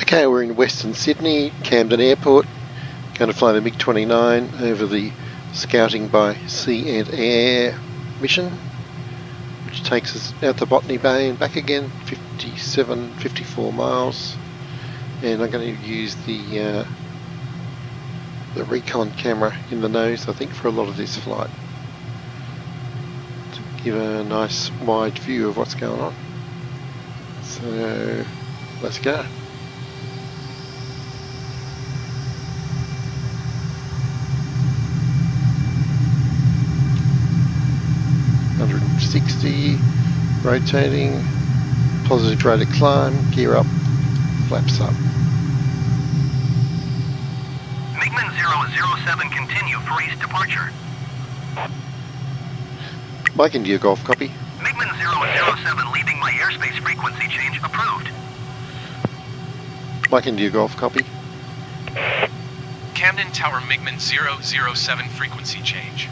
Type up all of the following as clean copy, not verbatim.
Okay, we're in Western Sydney, Camden Airport. Going to fly the MiG-29 over the Scouting by Sea and Air mission, which takes us out to Botany Bay and back again, 54 miles. And I'm going to use the recon camera in the nose, I think, for a lot of this flight, to give a nice wide view of what's going on. So let's go. Rotating, positive rate of climb, gear up, flaps up. MiGMan's 007 continue for east departure. Mike India Golf, copy. MiGMan's 007 leaving my airspace frequency change approved. Mike India Golf, copy. Camden Tower MiGMan 007 frequency change.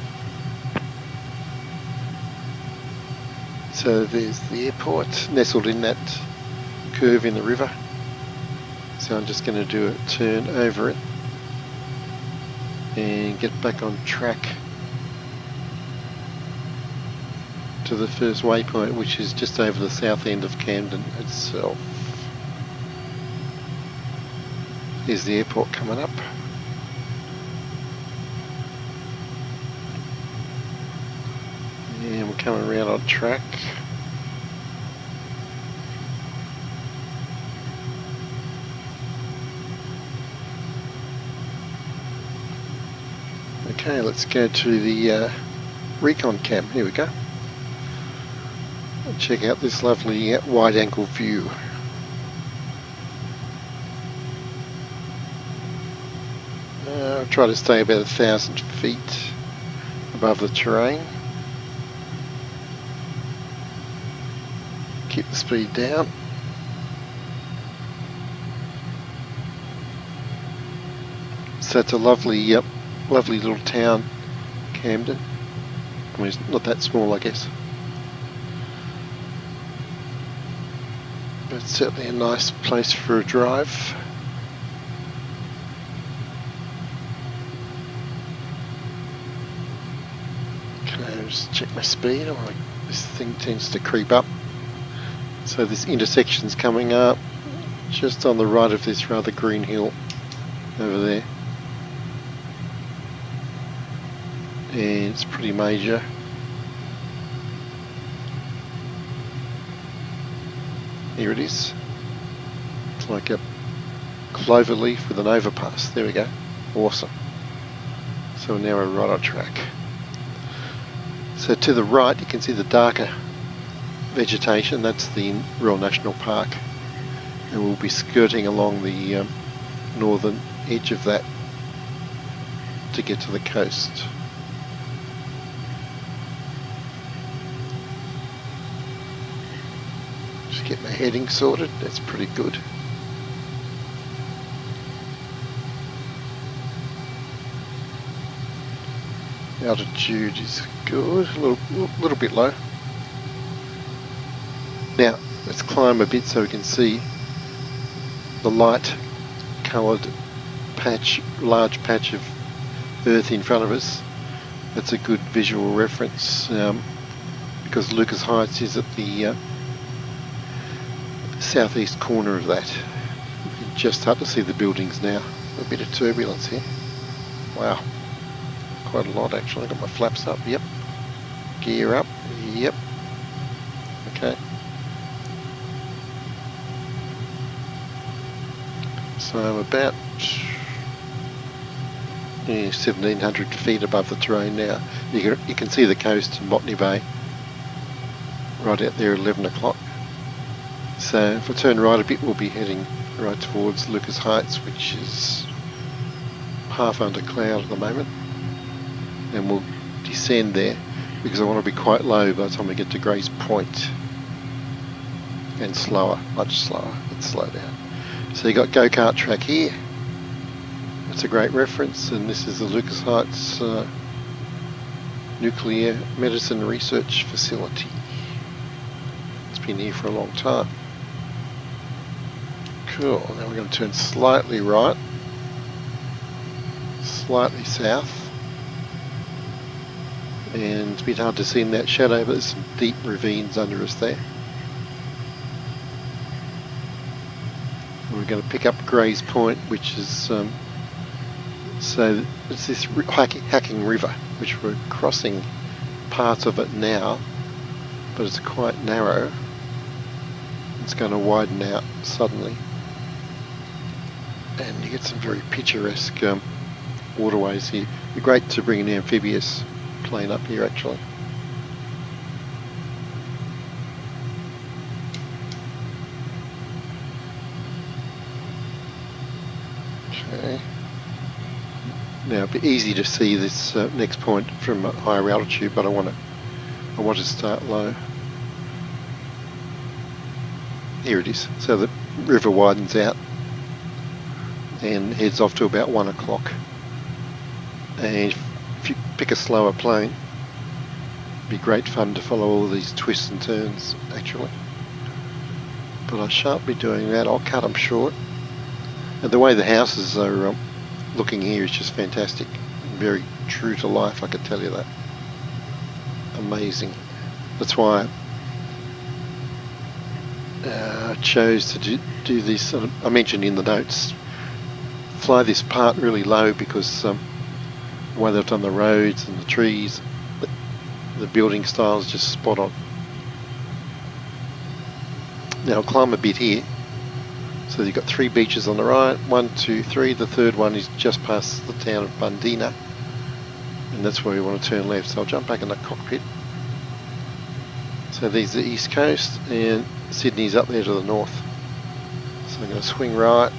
So there's the airport, nestled in that curve in the river. So I'm just going to do a turn over it and get back on track to the first waypoint, which is just over the south end of Camden itself. Here's the airport coming up. And we're coming around on track. Okay, let's go to the recon cam. Here we go. And check out this lovely wide angle view. I'll try to stay about 1,000 feet above the terrain. Keep the speed down. So it's a lovely, lovely little town, Camden. I mean, it's not that small, I guess, but it's certainly a nice place for a drive. Okay, just check my speed. This thing tends to creep up. So this intersection's coming up just on the right of this rather green hill over there. And it's pretty major. Here it is. It's like a clover leaf with an overpass. There we go. Awesome. So now we're right on track. So to the right you can see the darker vegetation. That's the Royal National Park, and we'll be skirting along the northern edge of that to get to the coast. Just get my heading sorted. That's pretty good. Altitude is good, a little bit low. Now let's climb a bit so we can see the light coloured patch, large patch of earth in front of us. That's a good visual reference because Lucas Heights is at the southeast corner of that. You can just start to see the buildings now. A bit of turbulence here. Wow, quite a lot actually. I've got my flaps up, yep. Gear up, yep. Okay. So I'm about 1,700 feet above the terrain now. You can see the coast in Botany Bay right out there at 11 o'clock. So if I turn right a bit, we'll be heading right towards Lucas Heights, which is half under cloud at the moment. And we'll descend there because I want to be quite low by the time we get to Grace Point. And slower, much slower. Let's slow down. So you got go-kart track here. That's a great reference, and this is the Lucas Heights Nuclear Medicine Research Facility. It's been here for a long time. Cool, now we're going to turn slightly right, slightly south, and it's a bit hard to see in that shadow, but there's some deep ravines under us there. And we're going to pick up Gray's Point, which is, so it's this hacking river, which we're crossing part of it now, but it's quite narrow. It's going to widen out suddenly. And you get some very picturesque waterways here. It'd be great to bring an amphibious plane up here actually. Okay. Now it'd be easy to see this next point from a higher altitude, but I want to start low. Here it is. So the river widens out and heads off to about 1 o'clock. And if you pick a slower plane, it'd be great fun to follow all these twists and turns actually. But I shan't be doing that, I'll cut them short. And the way the houses are looking here is just fantastic. Very true to life, I can tell you that. Amazing. That's why I chose to do this. I mentioned in the notes, fly this part really low because the way they've done the roads and the trees, the building style is just spot on. Now I'll climb a bit here. So you've got 3 beaches on the right, 1, 2, 3. The third one is just past the town of Bundina, and that's where we want to turn left. So I'll jump back in the cockpit. So these are the east coast, and Sydney's up there to the north. So I'm going to swing right,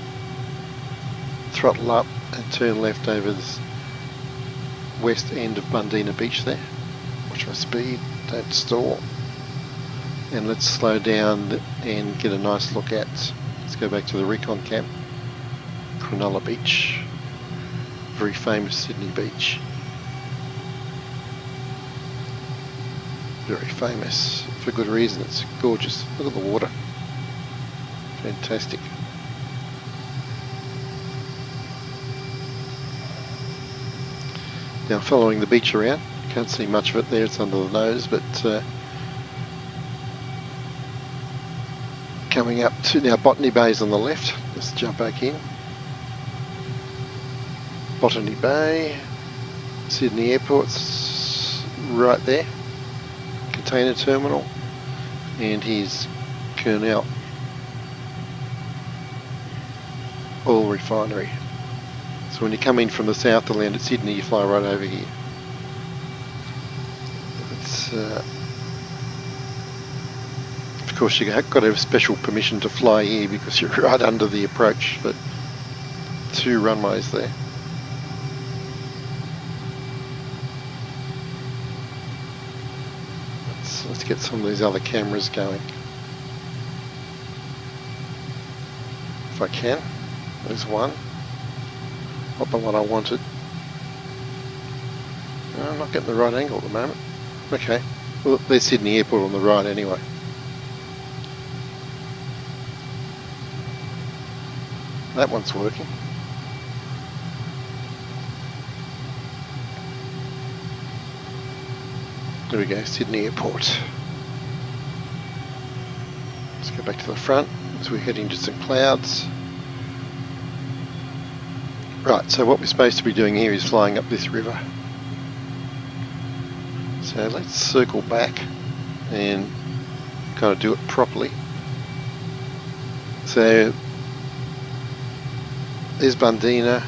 throttle up, and turn left over this west end of Bundina Beach there. Watch my speed, don't stall. And let's slow down and get a nice look at, let's go back to the recon camp, Cronulla Beach, very famous Sydney beach. Very famous for good reason, it's gorgeous. Look at the water, fantastic. Now following the beach around, can't see much of it there, it's under the nose, but coming up to now Botany Bay's on the left. Let's jump back in. Botany Bay, Sydney Airport's right there. Container terminal, and here's Kurnell oil refinery. So when you come in from the south to land at Sydney, you fly right over here. It's of course you've got to have special permission to fly here because you're right under the approach, but 2 runways there. Let's get some of these other cameras going. If I can. There's one. Not the one I wanted. No, I'm not getting the right angle at the moment. Okay. Well, there's Sydney Airport on the right anyway. That one's working. There we go, Sydney Airport. Let's go back to the front as we're heading to some clouds. Right, so what we're supposed to be doing here is flying up this river. So let's circle back and kind of do it properly. So there's Bundina,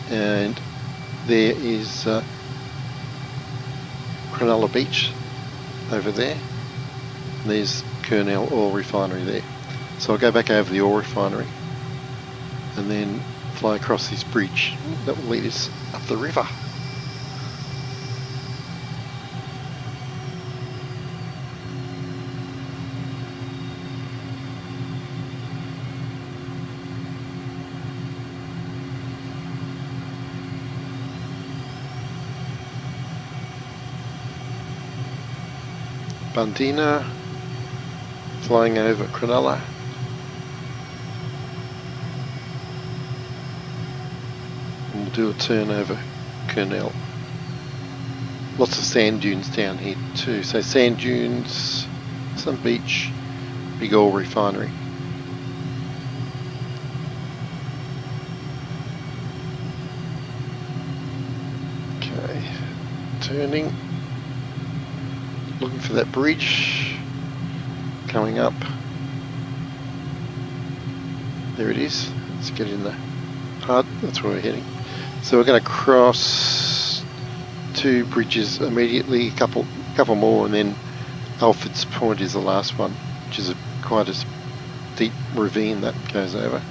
and there is Cronulla Beach over there. And there's Kurnell oil refinery there. So I'll go back over the oil refinery and then fly across this bridge that will lead us up the river. Bundina, flying over Cronulla. do a turn over Kurnell. Lots of sand dunes down here too. So sand dunes, some beach, big oil refinery. Okay, turning, looking for that bridge, coming up. There it is. Let's get in the hut. That's where we're heading. So we're going to cross 2 bridges immediately, a couple more, and then Alfred's Point is the last one, which is quite a deep ravine that goes over.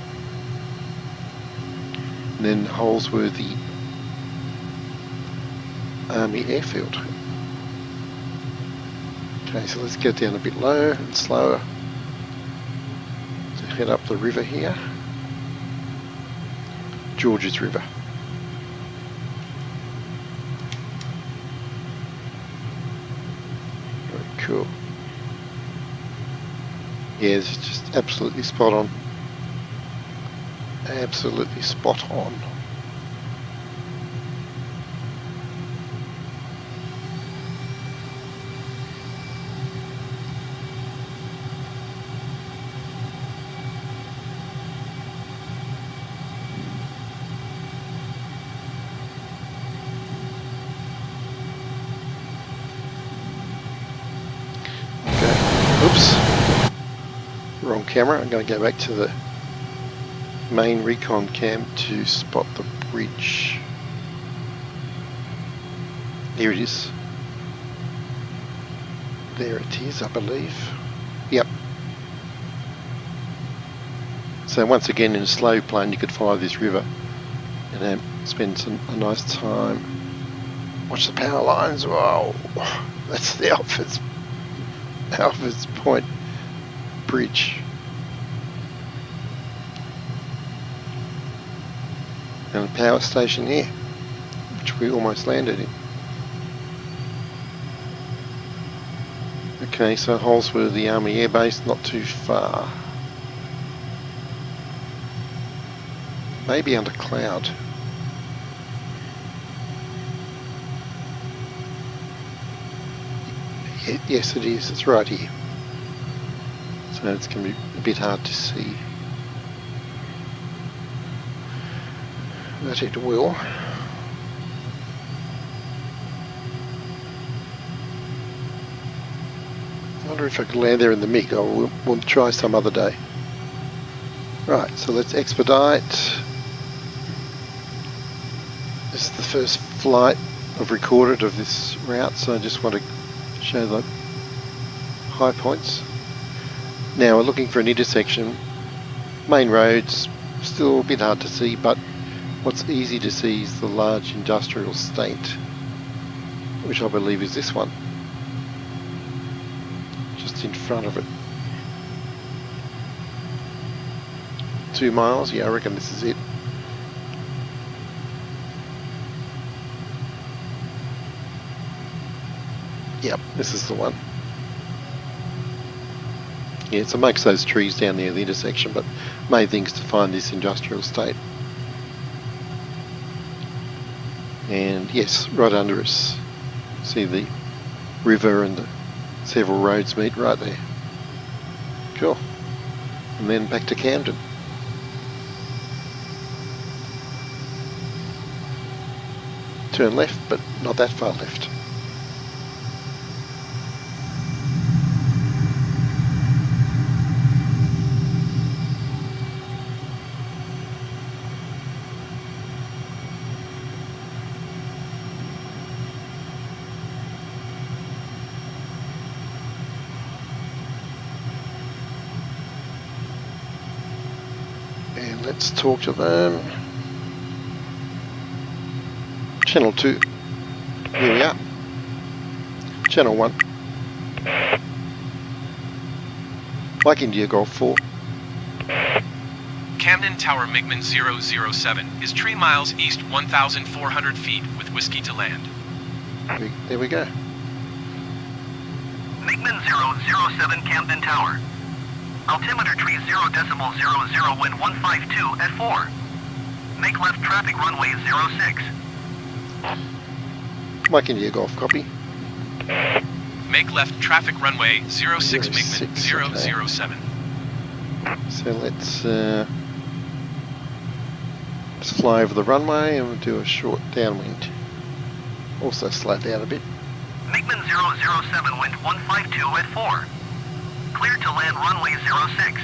And then Holsworthy Army Airfield. Okay, so let's get down a bit lower and slower to head up the river here. Georges River. Very cool. Yeah, it's just absolutely spot on. Absolutely spot on. Oops, wrong camera. I'm going to go back to the main recon cam to spot the bridge. Here it is. There it is, I believe. Yep. So once again, in a slow plane, you could follow this river and spend a nice time. Watch the power lines. Wow, that's the Alfred's Point Bridge. And a power station here, which we almost landed in. Okay, so Holsworthy Army Air Base, not too far. Maybe under cloud. Yes, it is. It's right here. So it's going to be a bit hard to see. But it will. I wonder if I can land there in the MiG. We'll try some other day. Right, so let's expedite. This is the first flight I've recorded of this route, so I just want to show the high points. Now we're looking for an intersection. Main roads, still a bit hard to see, but what's easy to see is the large industrial estate, which I believe is this one, just in front of it. 2 miles, yeah, I reckon this is it. Yep, this is the one. Yeah, it's amongst those trees down near the intersection, but main thing's to find this industrial estate. And yes, right under us, see the river and the several roads meet right there. Cool. And then back to Camden. Turn left, but not that far left. And let's talk to them. Channel 2. Here we are. Channel 1. Mike India Golf 4. Camden Tower MiGMan's 007 is 3 miles east 1,400 feet with whiskey to land. There we go. MiGMan's 007 Camden Tower. Altimeter tree 0.00 wind 152 at 4. Make left traffic runway 06. Mike India Golf, copy. Make left traffic runway 06 MiGMan 007. So let's fly over the runway and we'll do a short downwind. Also slow down a bit. MiGMan 007 wind 152 at 4. Clear to land runway 06.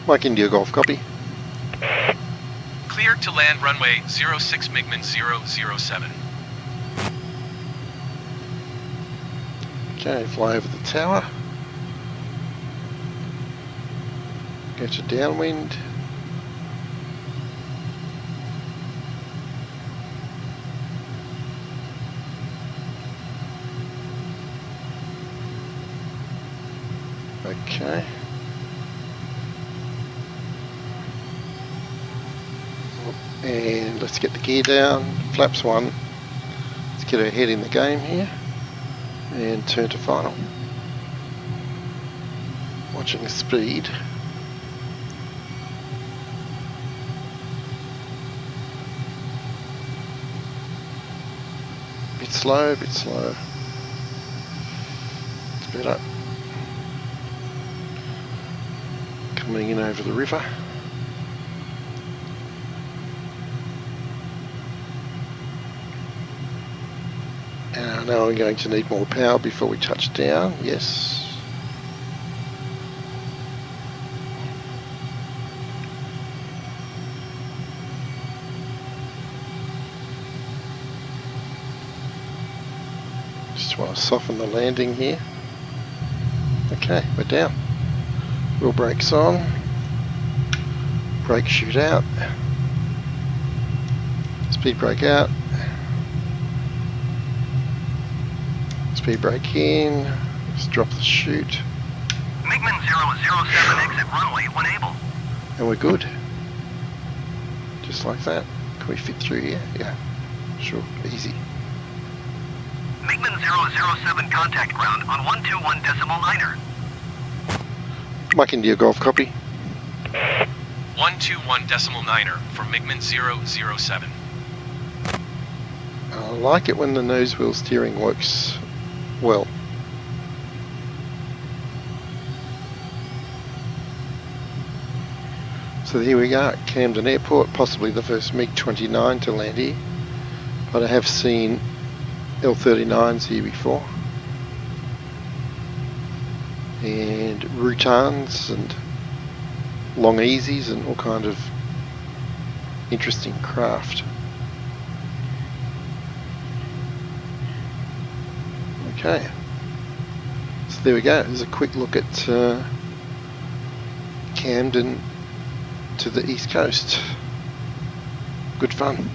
Mike India Golf, copy. Clear to land runway 06 MiGMan 007. Okay, fly over the tower. Go to downwind. Okay. And let's get the gear down. Flaps 1. Let's get our head in the game here. And turn to final. Watching the speed. Bit slow, bit slow. It's better. Coming in over the river. And I know I'm going to need more power before we touch down. Yes. Just want to soften the landing here. Okay, we're down. Wheel brakes on. Brake shoot out. Speed brake out. Speed brake in. Just drop the chute. MiGMan 007 exit runway when able. And we're good. Just like that. Can we fit through here? Yeah. Sure. Easy. MiGMan 007 contact ground on 121.9er. Mike India Golf, copy. 121.9er for MiGMan 007. I like it when the nose wheel steering works well. So here we are at Camden Airport, possibly the first MiG-29 to land here, but I have seen L-39s here before, and Routans and Long Easies and all kind of interesting craft. Okay, so there we go. There's a quick look at Camden to the east coast. Good fun.